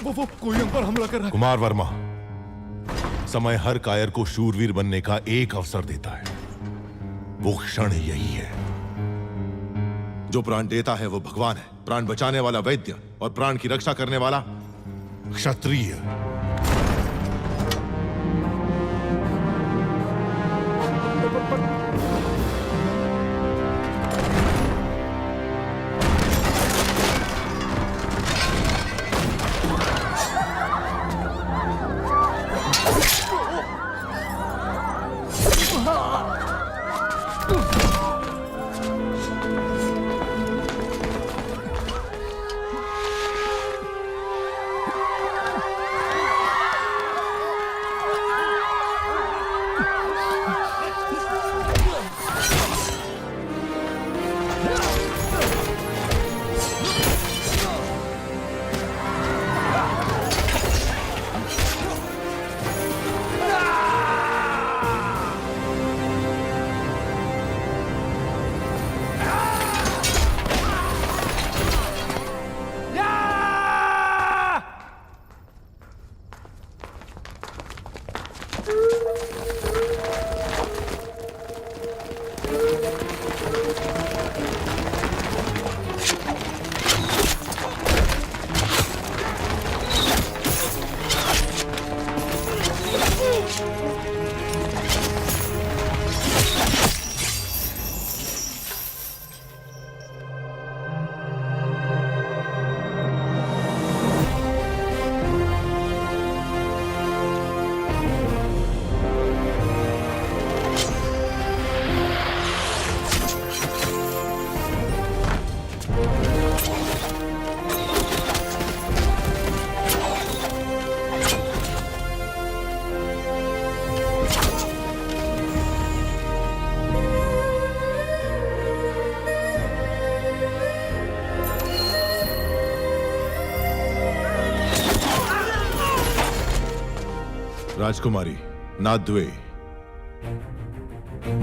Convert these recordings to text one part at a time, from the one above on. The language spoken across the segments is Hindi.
वो कोई हम पर हमला कर रहा है। कुमार वर्मा, समय हर कायर को शूरवीर बनने का एक अवसर देता है। वो क्षण यही है। जो प्राण देता है वो भगवान है, प्राण बचाने वाला वैद्य और प्राण की रक्षा करने वाला क्षत्रिय। राजकुमारी नाद्वे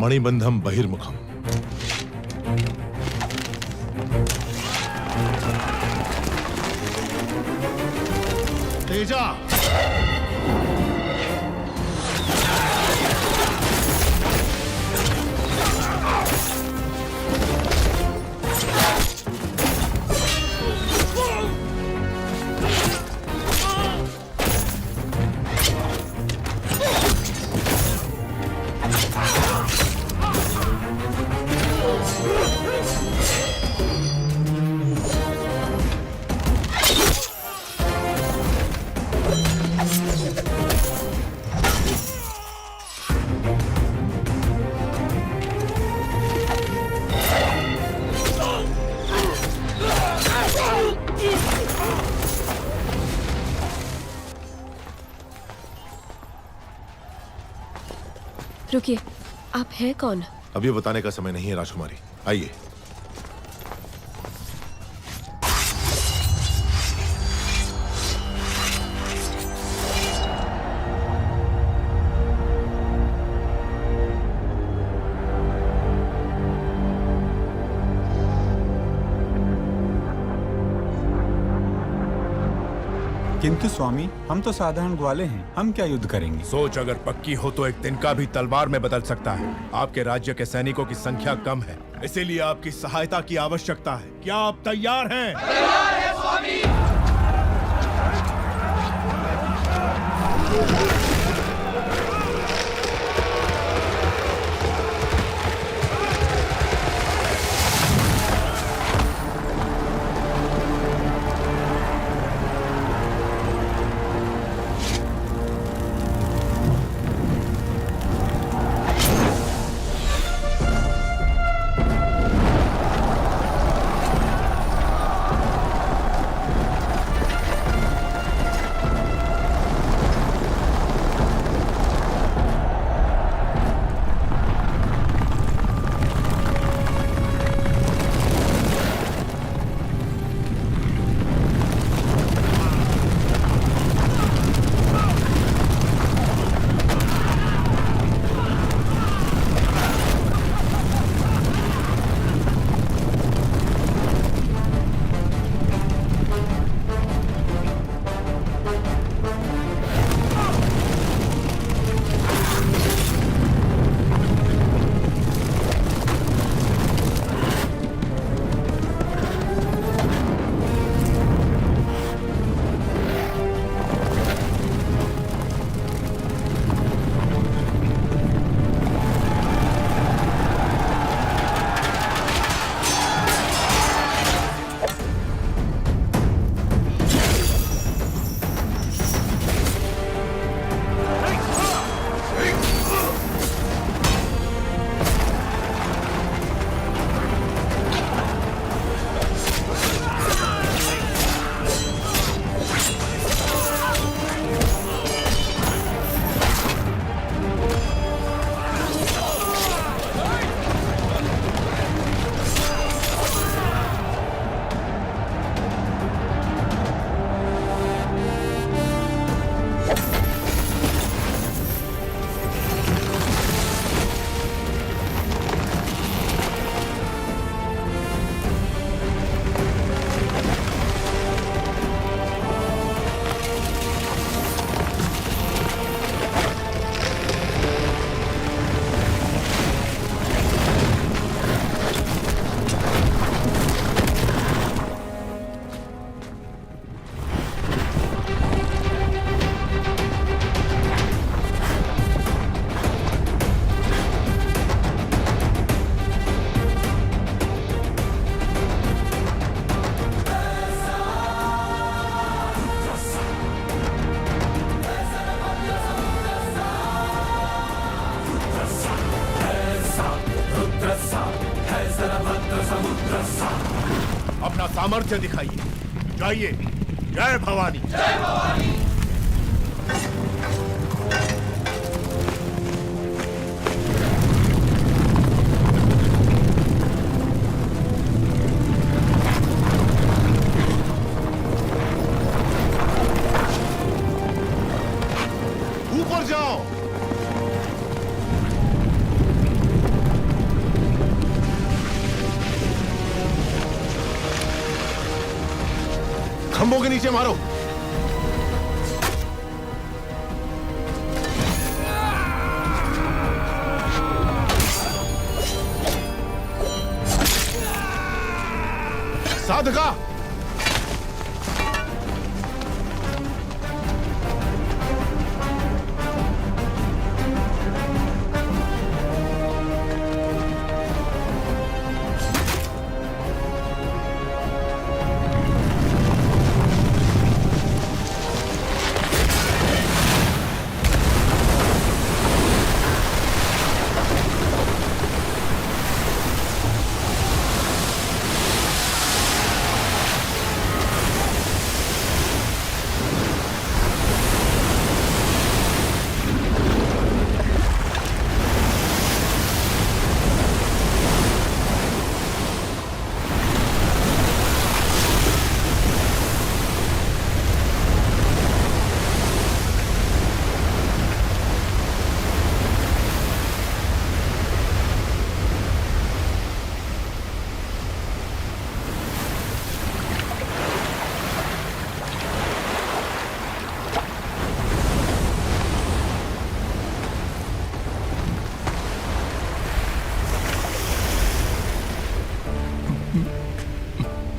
मणिबंधम बहिर्मुखम। तेजा, रुकिए, आप हैं कौन? अब ये बताने का समय नहीं है राजकुमारी, आइए। किंतु स्वामी, हम तो साधारण ग्वाले हैं, हम क्या युद्ध करेंगे? सोच अगर पक्की हो तो एक तिनका भी तलवार में बदल सकता है। आपके राज्य के सैनिकों की संख्या कम है, इसीलिए आपकी सहायता की आवश्यकता है। क्या आप तैयार हैं? तैयार है स्वामी। सामर्थ्य दिखाइए। जाइए। जय भवानी। ऊपर जाओ। खंभों के नीचे मारो। साधका।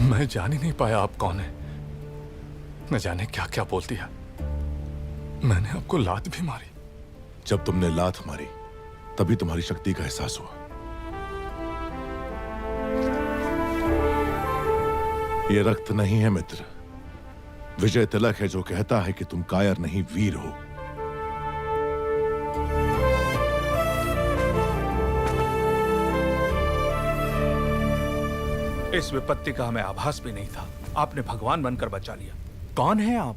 मैं जान ही नहीं पाया आप कौन है। न जाने क्या क्या बोल दिया। मैंने आपको लात भी मारी। जब तुमने लात मारी तभी तुम्हारी शक्ति का एहसास हुआ। ये रक्त नहीं है मित्र, विजय तिलक है जो कहता है कि तुम कायर नहीं वीर हो। इस विपत्ति का हमें आभास भी नहीं था। आपने भगवान बनकर बचा लिया। कौन है आप?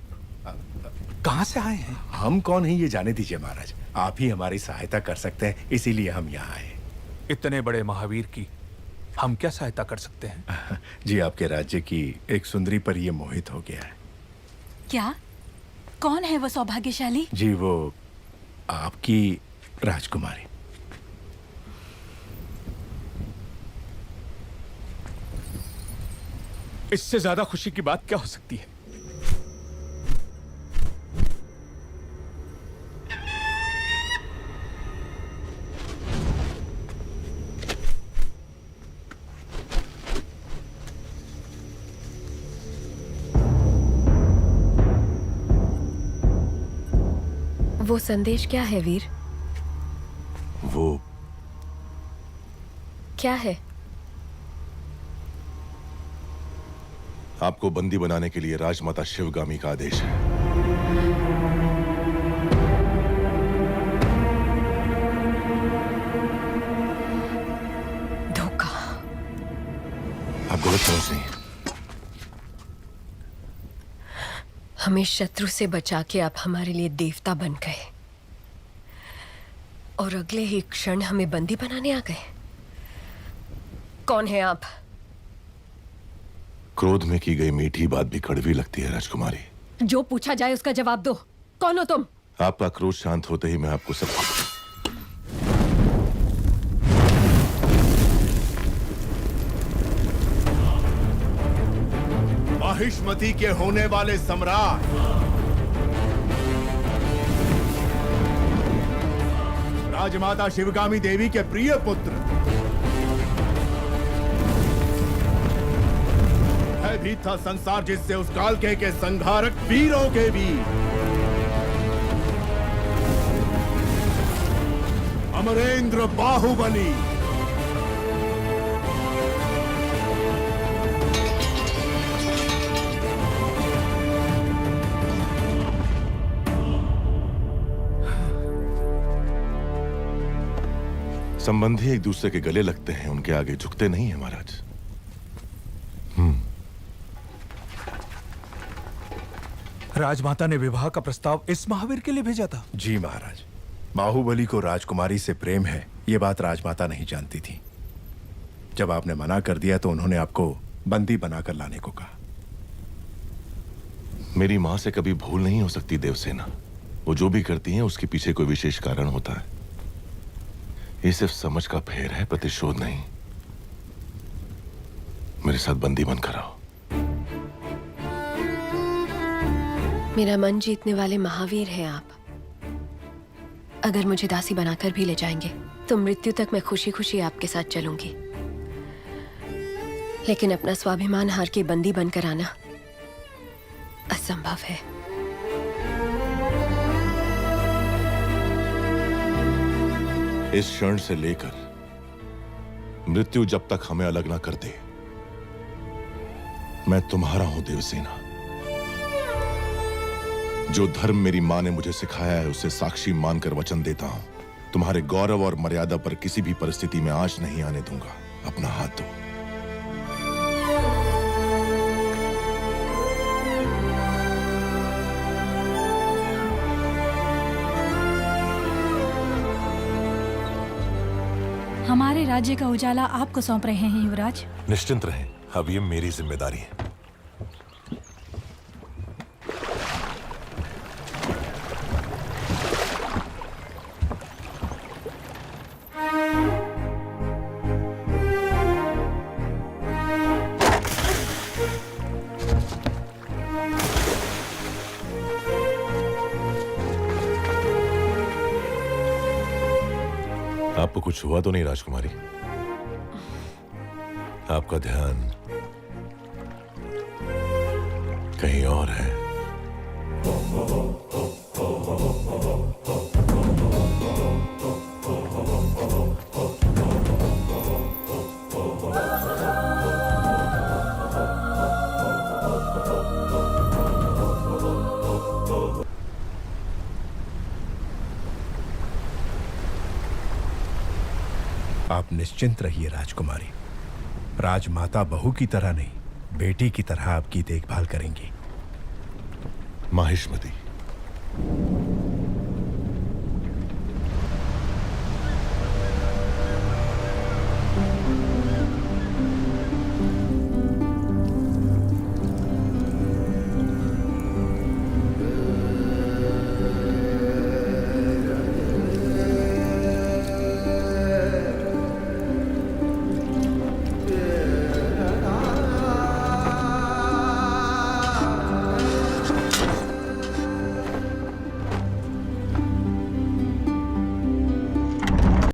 कहां से आए हैं? हम कौन हैं ये जाने दीजिए महाराज। आप ही हमारी सहायता कर सकते हैं, इसीलिए हम यहाँ आए। इतने बड़े महावीर की हम क्या सहायता कर सकते हैं? जी, आपके राज्य की एक सुंदरी पर ये मोहित हो गया है। क्या? कौन है वो सौभाग्यशाली? जी, वो आपकी राजकुमारी। इससे ज्यादा खुशी की बात क्या हो सकती है? वो संदेश क्या है वीर? वो क्या है? आपको बंदी बनाने के लिए राजमाता शिवगामी का आदेश है। धोखा। आप गलत समझ रही हैं। हमें शत्रु से बचा के आप हमारे लिए देवता बन गए और अगले ही क्षण हमें बंदी बनाने आ गए। कौन है आप? क्रोध में की गई मीठी बात भी कड़वी लगती है राजकुमारी। जो पूछा जाए उसका जवाब दो। कौन हो तुम? आपका क्रोध शांत होते ही मैं आपको सब महिष्मति के होने वाले सम्राट, राजमाता शिवगामी देवी के प्रिय पुत्र, भी था संसार जिससे उस कालके के संहारक वीरों के वीर, अमरेंद्र बाहुबली। संबंधी एक दूसरे के गले लगते हैं, उनके आगे झुकते नहीं है महाराज। राजमाता ने विवाह का प्रस्ताव इस महावीर के लिए भेजा था। जी महाराज, बाहुबली को राजकुमारी से प्रेम है, ये बात राजमाता नहीं जानती थी। जब आपने मना कर दिया तो उन्होंने आपको बंदी बनाकर लाने को कहा। मेरी मां से कभी भूल नहीं हो सकती देवसेना। वो जो भी करती हैं उसके पीछे कोई विशेष कारण होता है। ये सिर्फ समझ का फेर है, प्रतिशोध नहीं। मेरे साथ बंदी बनकर आओ। मेरा मन जीतने वाले महावीर हैं आप। अगर मुझे दासी बनाकर भी ले जाएंगे तो मृत्यु तक मैं खुशी खुशी आपके साथ चलूंगी, लेकिन अपना स्वाभिमान हार के बंदी बनकर आना असंभव है। इस क्षण से लेकर मृत्यु जब तक हमें अलग ना कर दे, मैं तुम्हारा हूं देवसेना। जो धर्म मेरी मां ने मुझे सिखाया है उसे साक्षी मानकर वचन देता हूं, तुम्हारे गौरव और मर्यादा पर किसी भी परिस्थिति में आंच नहीं आने दूंगा। अपना हाथ दो। हमारे राज्य का उजाला आपको सौंप रहे हैं युवराज। निश्चिंत रहें, अब ये मेरी जिम्मेदारी है। आपको कुछ हुआ तो नहीं राजकुमारी? आपका ध्यान कहीं और है। आप निश्चिंत रहिए राजकुमारी। राजमाता बहू की तरह नहीं, बेटी की तरह आपकी देखभाल करेंगी। माहिष्मती,